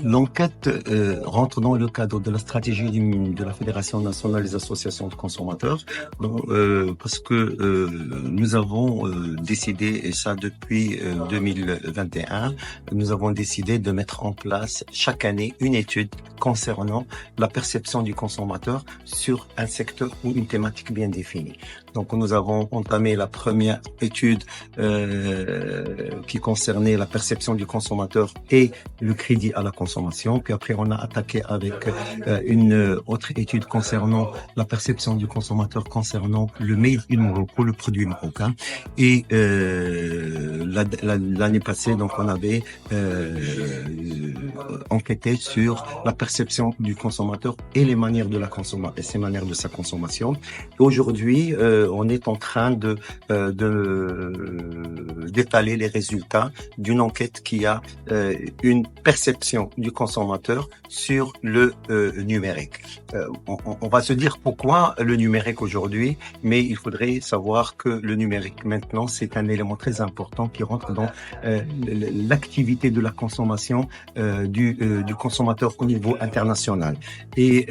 L'enquête rentre dans le cadre de la stratégie de la Fédération nationale des associations de consommateurs, parce que nous avons décidé, et ça depuis 2021, nous avons décidé de mettre en place chaque année une étude concernant la perception du consommateur sur un secteur ou une thématique bien définie. Donc nous avons entamé la première étude qui concernait la perception du consommateur et le crédit à la consommation. Puis après, on a attaqué avec une autre étude concernant la perception du consommateur concernant le Made in Morocco, le produit marocain. Et l'année passée, donc on avait enquêté sur la perception du consommateur et les manières de la consommation et ses manières de sa consommation. Et aujourd'hui, on est en train d'étaler les résultats d'une enquête qui a une perception du consommateur sur le numérique. On va se dire pourquoi le numérique aujourd'hui, mais il faudrait savoir que le numérique maintenant, c'est un élément très important qui rentre dans l'activité de la consommation du consommateur au niveau international. Et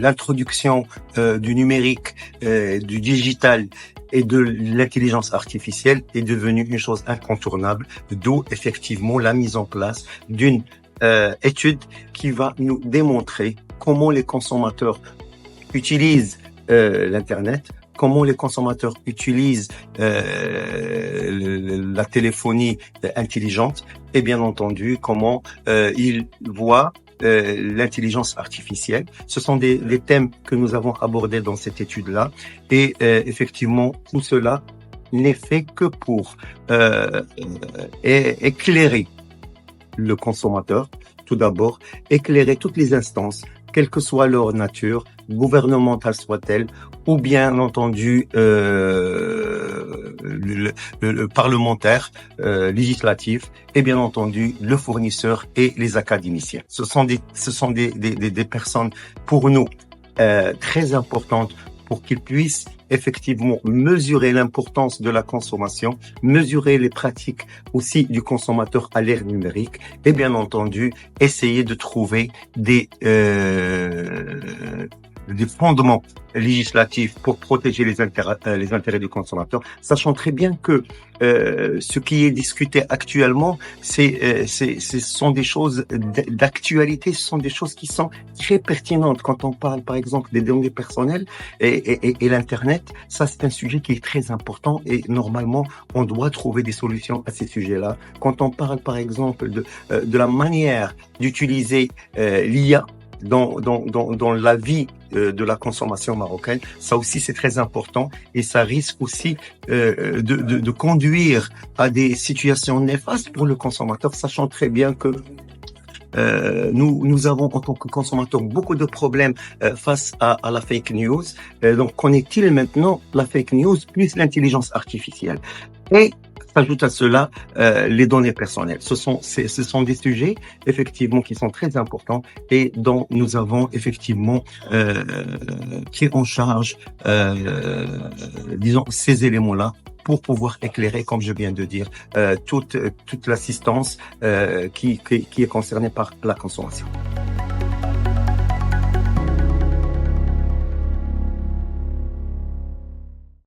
l'introduction du numérique, du digital et de l'intelligence artificielle est devenue une chose incontournable, d'où effectivement la mise en place d'une étude qui va nous démontrer comment les consommateurs utilisent l'Internet, comment les consommateurs utilisent la téléphonie intelligente et bien entendu comment ils voient l'intelligence artificielle. Ce sont des thèmes que nous avons abordés dans cette étude-là et effectivement tout cela n'est fait que pour éclairer le consommateur, tout d'abord, éclairer toutes les instances, quelle que soit leur nature, gouvernementale soit-elle, ou bien entendu le parlementaire, législatif, et bien entendu le fournisseur et les académiciens. Ce sont des personnes pour nous très importantes pour qu'ils puissent effectivement mesurer l'importance de la consommation, mesurer les pratiques aussi du consommateur à l'ère numérique et bien entendu essayer de trouver des fondements législatifs pour protéger les intérêts du consommateur, sachant très bien que ce qui est discuté actuellement, ce sont des choses d'actualité, ce sont des choses qui sont très pertinentes. Quand on parle, par exemple, des données personnelles et l'Internet, ça c'est un sujet qui est très important et normalement, on doit trouver des solutions à ces sujets-là. Quand on parle, par exemple, de la manière d'utiliser l'IA dans la vie de la consommation marocaine, ça aussi c'est très important et ça risque aussi de conduire à des situations néfastes pour le consommateur, sachant très bien que nous avons en tant que consommateurs beaucoup de problèmes face à la fake news. Donc qu'en-est-il maintenant la fake news plus l'intelligence artificielle? Et s'ajoute à cela les données personnelles. Ce sont des sujets effectivement qui sont très importants et dont nous avons effectivement pris en charge disons ces éléments-là pour pouvoir éclairer, comme je viens de dire, toute l'assistance qui est concernée par la consommation.